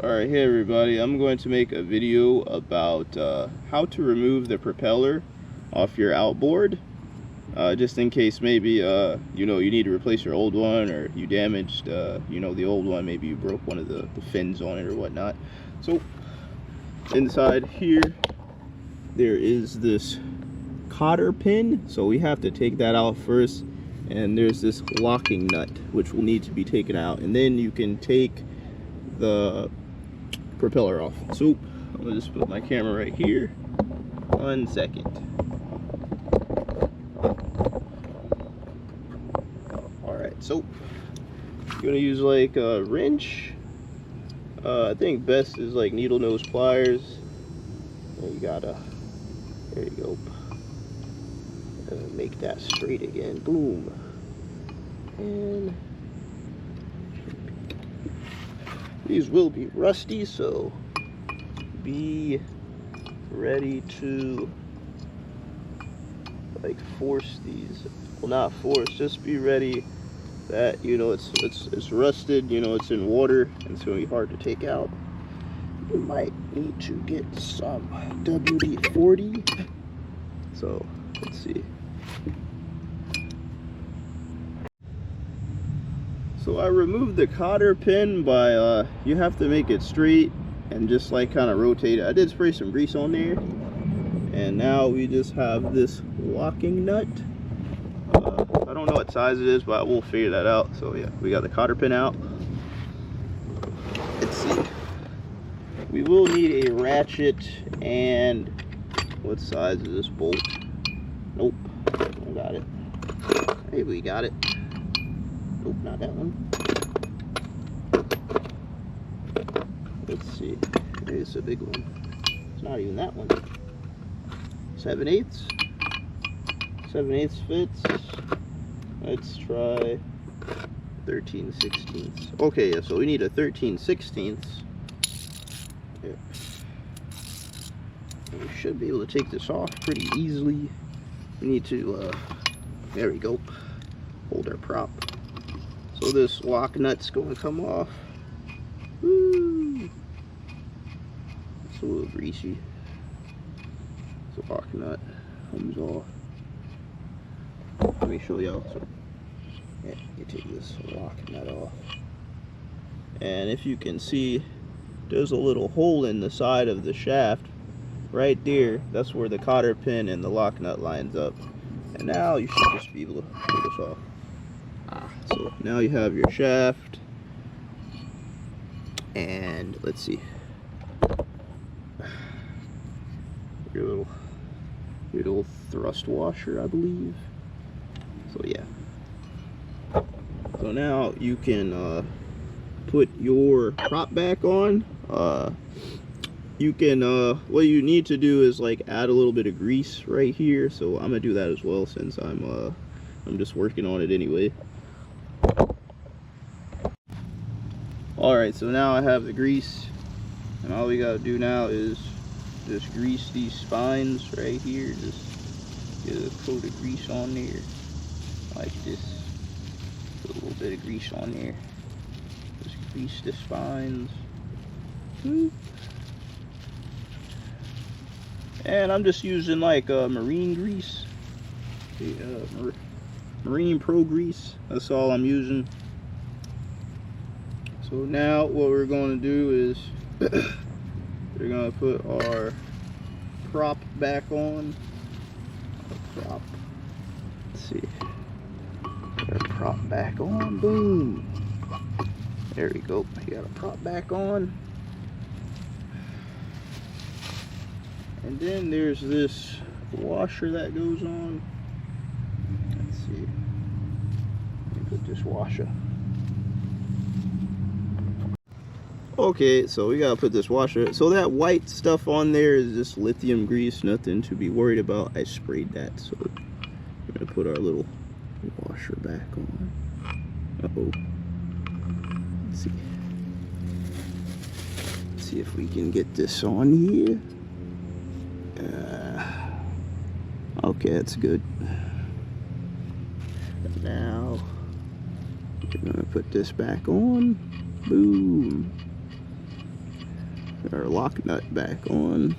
Alright, hey everybody, I'm going to make a video about how to remove the propeller off your outboard, just in case maybe you need to replace your old one, or you damaged the old one, maybe you broke one of the fins on it or whatnot. So inside here there is this cotter pin, so we have to take that out first, and there's this locking nut which will need to be taken out, and then you can take the propeller off. So I'm gonna just put my camera right here. 1 second. Alright, so you're gonna use like a wrench. I think best is like needle nose pliers. There you go. Make that straight again. Boom. And these will be rusty, so be ready to like force these. Well, not force, just be ready that it's rusted, it's in water, and it's gonna be hard to take out. You might need to get some WD-40. So let's see. So I removed the cotter pin by you have to make it straight and just like kind of rotate it. I did spray some grease on there, and now we just have this locking nut. I don't know what size it is, but we'll figure that out. So yeah, we got the cotter pin out. Let's see. We will need a ratchet, and what size is this bolt? Nope, I got it. Maybe we got it. Nope, not that one. Let's see. Maybe it's a big one. It's not even that one. 7/8. 7/8 fits. Let's try 13/16. Okay, yeah, so we need a 13/16. Yeah. We should be able to take this off pretty easily. We need to, there we go, hold our prop. So this lock nut's going to come off. Woo! It's a little greasy. The lock nut comes off. Let me show y'all. So, yeah, you take this lock nut off. And if you can see, there's a little hole in the side of the shaft. Right there, that's where the cotter pin and the lock nut lines up. And now you should just be able to pull this off. So now you have your shaft, and let's see, your little thrust washer, I believe. So yeah. So now you can put your prop back on. You can what you need to do is like add a little bit of grease right here. So I'm gonna do that as well, since I'm just working on it anyway. Alright, so now I have the grease, and all we gotta do now is just grease these spines right here. Just get a coat of grease on there, like this. Put a little bit of grease on there. Just grease the spines. And I'm just using like marine grease, Marine Pro grease. That's all I'm using. So now what we're going to do is we're going to put our prop back on. Let's see. Put our prop back on. Boom. There we go. You got a prop back on. And then there's this washer that goes on. Let's see. Let me put this washer. Okay, so we gotta put this washer. So that white stuff on there is just lithium grease, nothing to be worried about. I sprayed that, so we're gonna put our little washer back on. Uh-oh. Let's see if we can get this on here. Okay, that's good. Now we're gonna put this back on. Boom. our lock nut back on.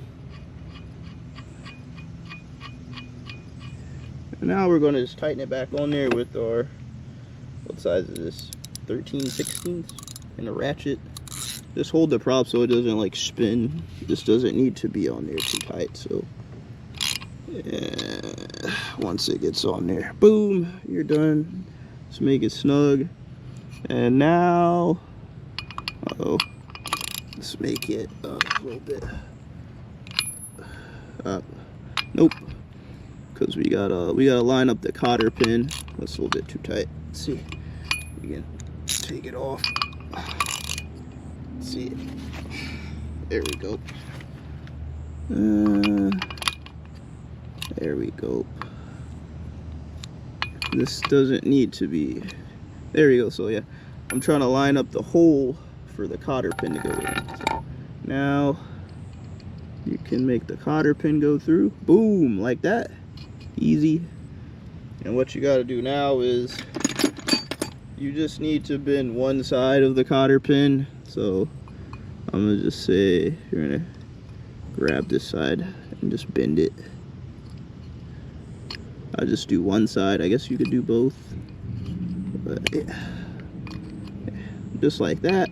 And now we're going to just tighten it back on there with our, what size is this? 13/16 and a ratchet. Just hold the prop so it doesn't like spin. This doesn't need to be on there too tight. So yeah, once it gets on there, boom, you're done. Just make it snug. And now, let's make it a little bit up. Nope, because we gotta line up the cotter pin. That's a little bit too tight. Let's see, we can take it off. Let's see, there we go. There we go. This doesn't need to be. There we go. So yeah, I'm trying to line up the hole for the cotter pin to go in. So now you can make the cotter pin go through. Boom, like that. Easy. And what you got to do now is you just need to bend one side of the cotter pin. So I'm gonna just say you're gonna grab this side and just bend it. I'll just do one side. I guess you could do both. But yeah. Just like that.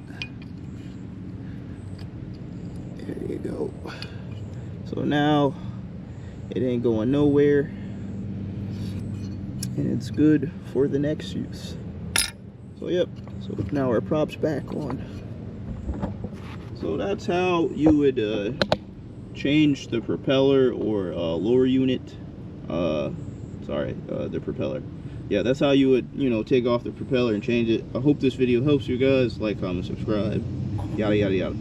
There you go. So now it ain't going nowhere. And it's good for the next use. So yep. So now our prop's back on. So that's how you would change the propeller or lower unit. The propeller. Yeah, that's how you would, you know, take off the propeller and change it. I hope this video helps you guys. Like, comment, subscribe. Yada, yada, yada.